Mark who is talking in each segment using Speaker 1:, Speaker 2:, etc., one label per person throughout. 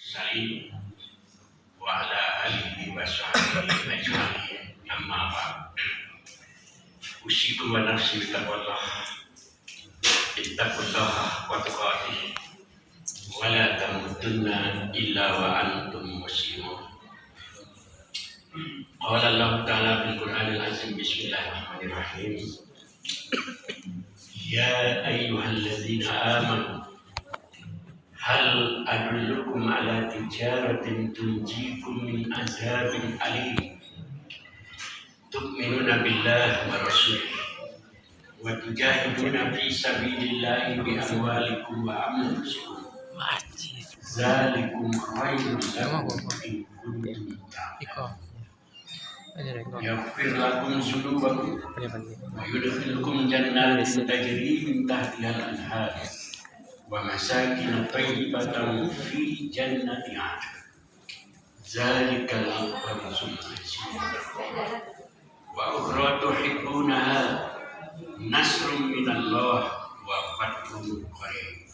Speaker 1: Salim wa ala alihi wa sahbihi ajma'in. Amma ba'd. Usikum wa nafsi bittaqwallah. Ittaqullaha wa tuqatih. Wa la tamutunna illa wa antum muslimun. Qala Allah Ta'ala fil Qur'anil Azim. Bismillahirrahmanirrahim. Ya ayyuhalladzina amanu hal adullukum ala tijaratin tunjikum min azabin alim tu'minuna billahi wa rasulih wa tujahiduna fi sabilillahi bi amwalikum wa anfusikum zalikum khairun lakum in kuntum ta'lamun yaghfir lakum dzunubakum wa yudkhilukum jannatin tajri min tahtiha al-anhar wa masakin thayyibatan fi jannati 'adn zalikal fawzul 'azim wa ukhra tuhibbunaha nasrun minallah wa fathun qarib.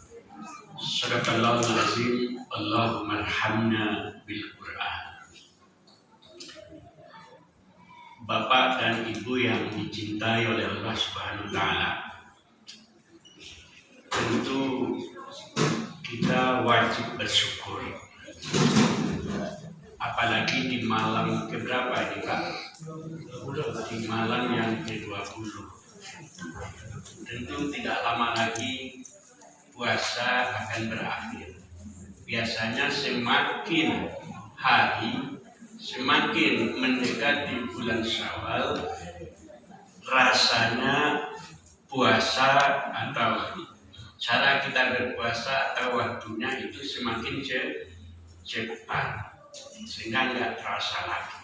Speaker 1: Sadaqallahul azim. Allahumma arhamna bil Qur'an. Bapak dan Ibu yang dicintai oleh Allah Subhanahu wa taala, tentu kita wajib bersyukur, apalagi di malam keberapa ini Pak? Di malam yang ke-20. Tentu tidak lama lagi puasa akan berakhir. Biasanya semakin hari, semakin mendekati bulan Syawal, rasanya puasa atau cara kita berpuasa atau waktunya itu semakin cepat, sehingga nggak terasa lagi.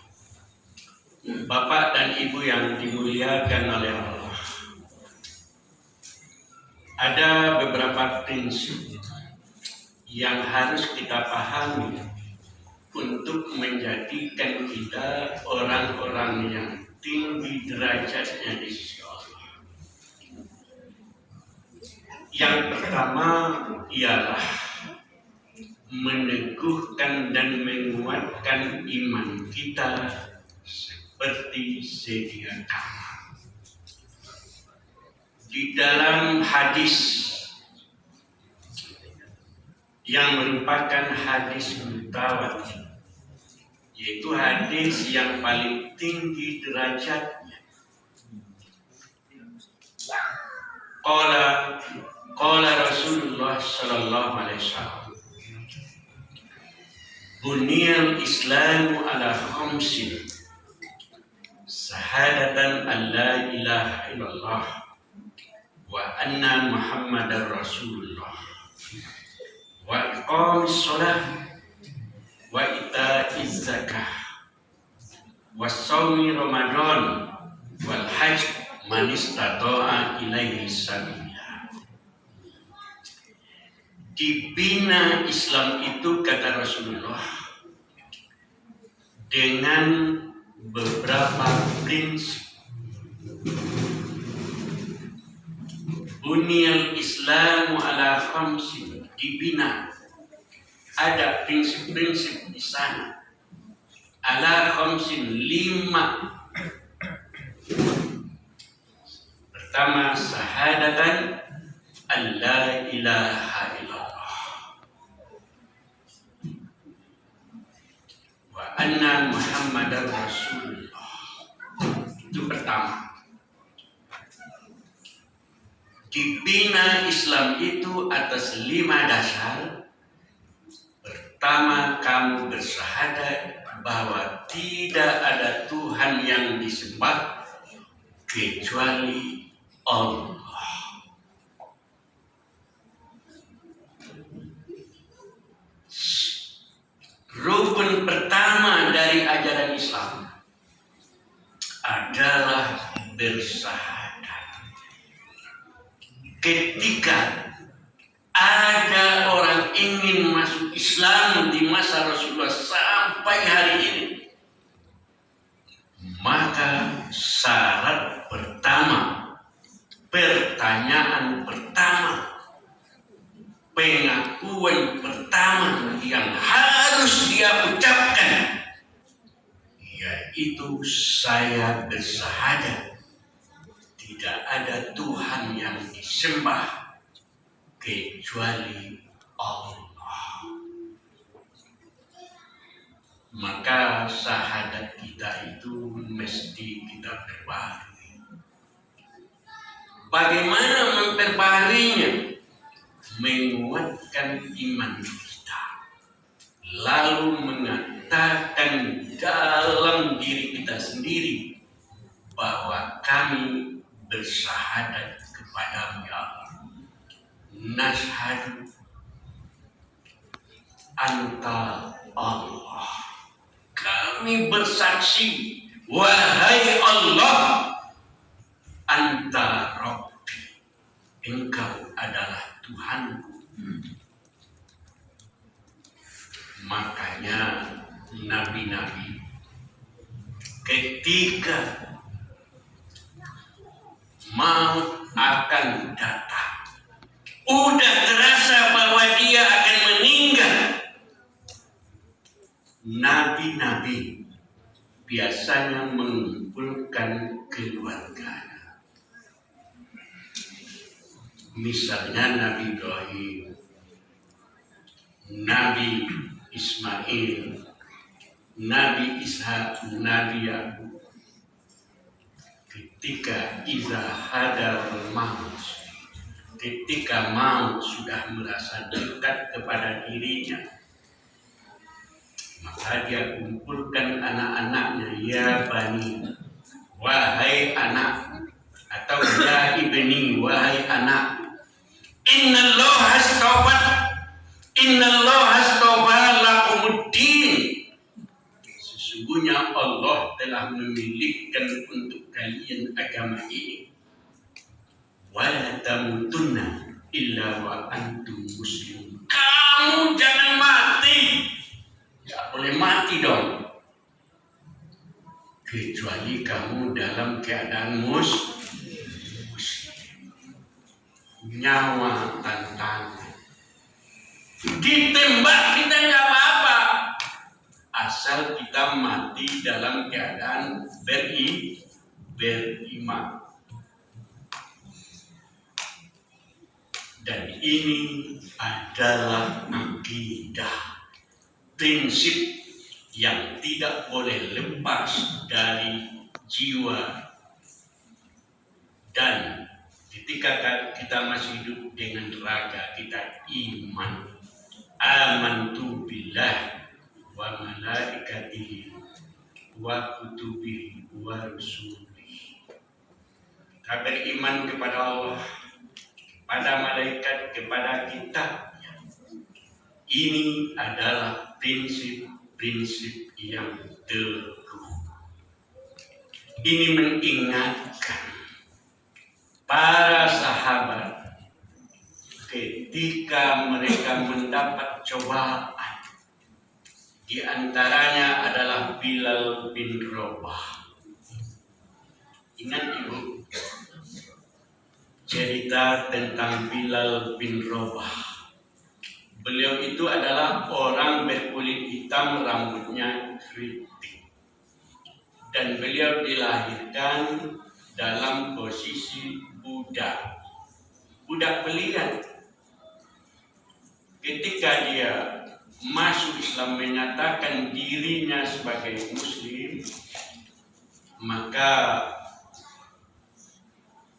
Speaker 1: Bapak dan Ibu yang dimuliakan oleh Allah, ada beberapa prinsip yang harus kita pahami untuk menjadikan kita orang-orang yang tinggi derajatnya di sisi Allah. Yang pertama ialah meneguhkan dan menguatkan iman kita seperti sedia kala. Di dalam hadis yang merupakan hadis mutawatir, yaitu hadis yang paling tinggi derajatnya, Qala Rasulullah sallallahu alaihi wasallam, buniyal Islamu ala khamsin, syahadatan an la ilaha illallah wa anna Muhammadar Rasulullah wa iqamis shalah wa ita'iz zakah wa shaumi Ramadan wal hajj man istata'a ilaihi sabila. Dibina Islam itu, kata Rasulullah, dengan beberapa prinsip. Buniyal Islamu ala khamsin, dibina, ada prinsip-prinsip di sana. Ala khamsin, 5. Pertama, syahadatan an la ilaha illallah wa anna Muhammadar Rasulullah. Itu pertama. Dibina Islam itu atas 5 dasar. Pertama, kamu bersyahadat bahwa tidak ada Tuhan yang disembah kecuali Allah. Rukun pertama dari ajaran Islam adalah bersyahadat. Ketika ada orang ingin masuk Islam di masa Rasulullah sampai hari ini, maka syarat pertama, pertanyaan pertama, pengakuan pertama yang harus itu saya bersyahadat tidak ada Tuhan yang disembah kecuali Allah. Maka syahadat kita itu mesti kita perbaharui. Bagaimana memperbaharinya? Menguatkan iman kita, lalu mengatakan dalam diri kita sendiri bahwa kami bersyahadat kepadamu ya Allah. Nashhadu anta Allah. Kami bersaksi, wahai Allah, anta Rabbi, engkau adalah Tuhanku. Makanya nabi-nabi ketika maut akan datang, udah terasa bahwa dia akan meninggal, nabi-nabi biasanya mengumpulkan keluarganya. Misalnya Nabi Ibrahim, Nabi Ismail, Nabi Ishak, Nabi Yakub. Ketika iza hadar maut, ketika maut sudah merasa dekat kepada dirinya, maka dia kumpulkan anak-anaknya, ya bani, wahai anak, atau ya ibni, wahai anak. Innallaha astafa lakumuddin. Sesungguhnya Allah telah memilihkan untuk kalian agama ini. Wa la tamutunna illa wa antum muslimun. Kamu jangan mati. Tidak boleh mati dong. Kecuali kamu dalam keadaan muslim. Nyawa tantangan. Ditembak kita nggak apa-apa, asal kita mati dalam keadaan beriman. Dan ini adalah akidah, prinsip yang tidak boleh lepas dari jiwa. Dan ketika kita masih hidup dengan raga, kita iman. Amantu billah wa malaikatihi wa kutubihi wa rusulihi. Kita beriman kepada Allah, kepada malaikat, kepada kitab. Ini adalah prinsip-prinsip yang teguh. Ini mengingatkan para sahabat ketika mereka mendapat cobaan. Di antaranya adalah Bilal bin Rabah. Ingat ibu cerita tentang Bilal bin Rabah. Beliau itu adalah orang berkulit hitam, rambutnya keriting. Dan beliau dilahirkan dalam posisi budak pilihan. Ketika dia masuk Islam, menyatakan dirinya sebagai Muslim, maka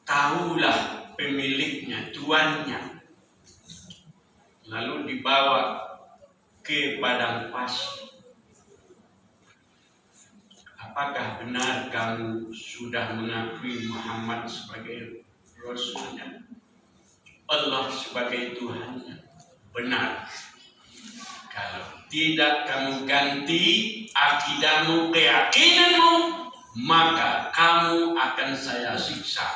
Speaker 1: tahulah pemiliknya, tuannya, lalu dibawa ke padang pasir. Apakah benar kamu sudah mengakui Muhammad sebagai Rasulnya, Allah sebagai Tuhannya? Benar. Kalau tidak kamu ganti akidahmu, keyakinanmu, maka kamu akan saya siksa.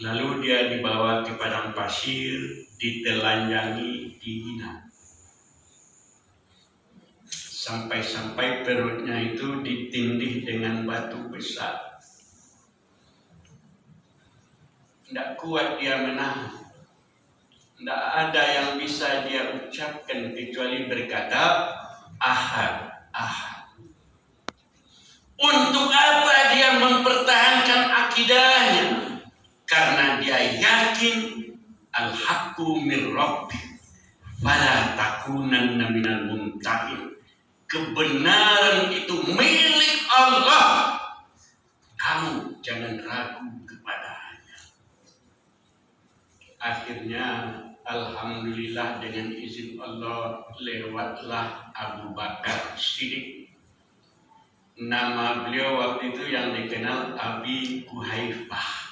Speaker 1: Lalu dia dibawa ke padang pasir, ditelanjangi, dihina. Sampai-sampai perutnya itu ditindih dengan batu besar. Tidak kuat dia menahan. Tidak ada yang bisa dia ucapkan kecuali berkata ahad, ahad. Untuk apa dia mempertahankan akidahnya? Karena dia yakin al-haqqu min rabbik fala takunanna minal mumtahin. Kebenaran itu milik Allah. Kamu jangan ragu kepadanya. Akhirnya alhamdulillah dengan izin Allah lewatlah Abu Bakar Siddiq. Nama beliau waktu itu yang dikenal Abi Kuhaifah.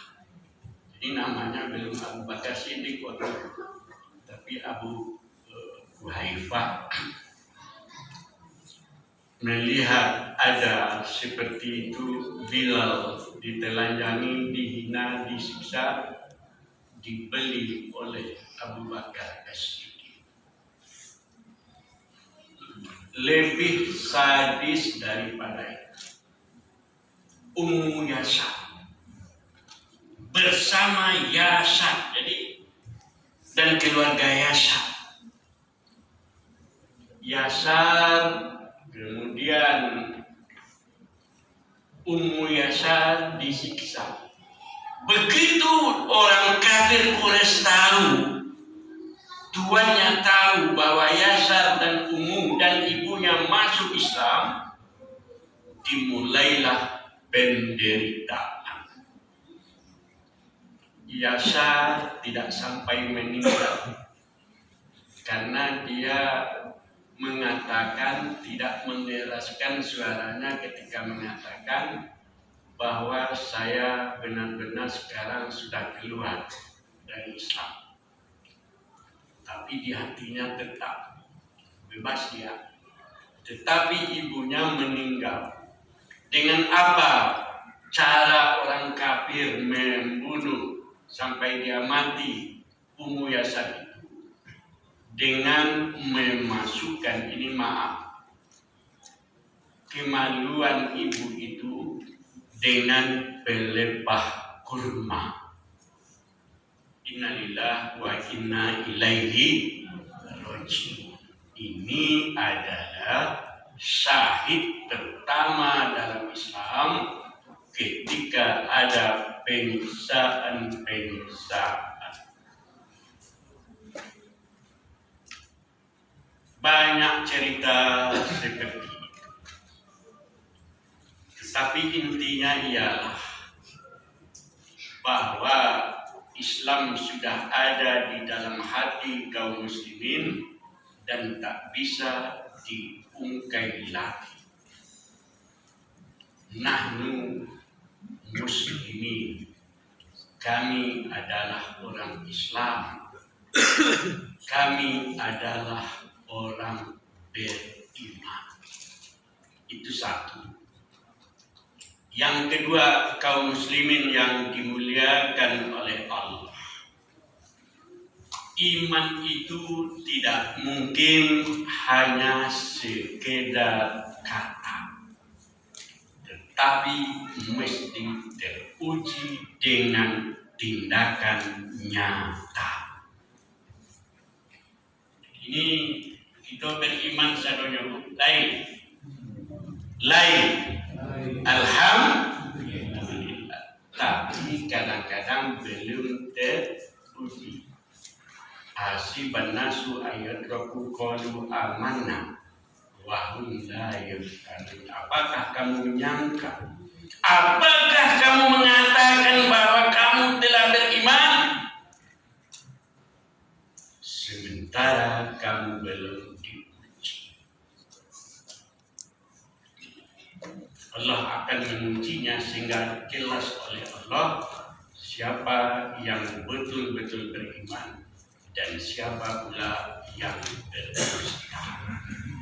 Speaker 1: Ini namanya belum Abu Bakar Siddiq waktu itu, tapi Abu Kuhaifah. Melihat ada seperti itu Bilal ditelanjangi, dihina, disiksa, dibeli oleh Abu Bakar As-Siddiq. Lebih sadis daripada itu, Ummu Yasar bersama Yasar, jadi dan keluarga Yasar. Yasar kemudian Ummu Yasar disiksa. Begitu orang kafir Quraisy tahu, tuannya tahu bahwa Yasar dan Ummu dan ibunya masuk Islam, dimulailah penderitaan. Yasar tidak sampai meninggal karena dia mengatakan, tidak mengeraskan suaranya ketika mengatakan bahwa saya benar-benar sekarang sudah keluar dari Islam. Tapi di hatinya tetap bebas dia. Tetapi ibunya meninggal. Dengan apa cara orang kafir membunuh sampai dia mati Ummu Yasar itu? Dengan memasukkan, ini maaf, kemaluan ibu itu dengan pelepah kurma. Innalillahi wa inna ilaihi raji'un. Ini adalah syahid pertama dalam Islam ketika ada penyiksaan. Banyak cerita seperti itu. Tetapi intinya ialah bahwa Islam sudah ada di dalam hati kaum muslimin dan tak bisa diungkai lagi. Nahnu muslimin, kami adalah orang Islam, kami adalah orang beriman. Itu satu. Yang kedua, kaum muslimin yang dimuliakan oleh Allah, iman itu tidak mungkin hanya sekedar kata, tetapi mesti teruji dengan tindakan nyata. Ini kita beriman sadonya lain alhamdulillah, tapi kadang-kadang belum teruji. Hasiban nasu ayatraku qalu amanna wa hum la yaftanun. Apakah kamu menyangka, apakah kamu mengatakan bahwa kamu telah beriman sementara kamu belum diuji? Allah akan mengujinya sehingga jelas oleh Allah siapa yang betul-betul beriman dan siapa pula yang berdusta,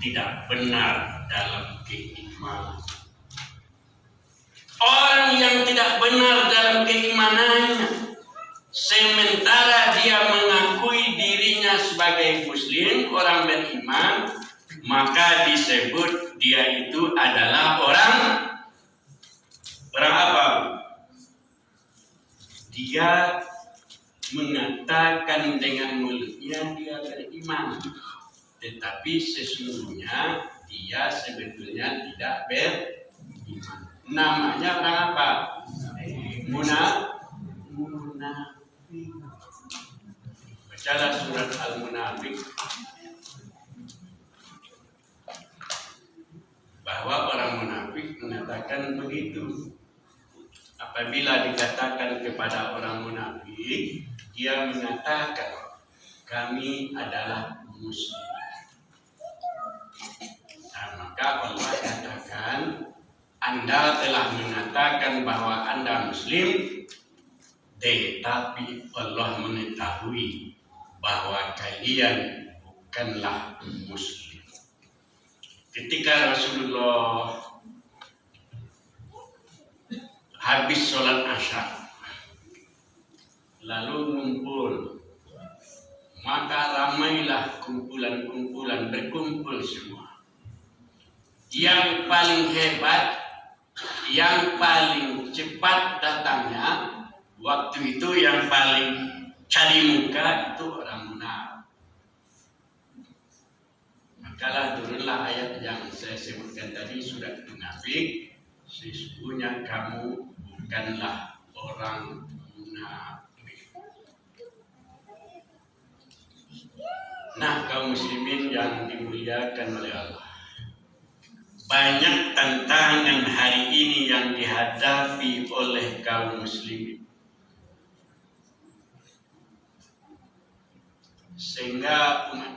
Speaker 1: tidak benar dalam keimanan. Orang yang tidak benar dalam keimanannya, sementara dia mengakui dirinya sebagai muslim, orang beriman, maka disebut dia itu adalah orang apa? Dia mengatakan dengan mulutnya dia beriman, tetapi sesungguhnya dia sebetulnya tidak beriman. namanya orang apa? Munafik. Bacalah surat Al-Munafik, bahwa orang munafik mengatakan begitu. Apabila dikatakan kepada orang munafik, dia mengatakan kami adalah muslim. Nah, maka Allah katakan, Anda telah mengatakan bahwa Anda muslim, tetapi Allah mengetahui bahwa kalian bukanlah muslim. Ketika Rasulullah habis sholat Asar, lalu ngumpul, maka ramailah kumpulan-kumpulan, berkumpul semua. Yang paling hebat, yang paling cepat datangnya, waktu itu yang paling cari muka itu orang munafik. Makalah turunlah ayat yang saya sebutkan tadi, surat Munafik. Sesungguhnya kamu bukanlah orang munafik. Nah, kaum muslimin yang dimuliakan oleh Allah, banyak tantangan hari ini yang dihadapi oleh kaum muslimin, sehingga umat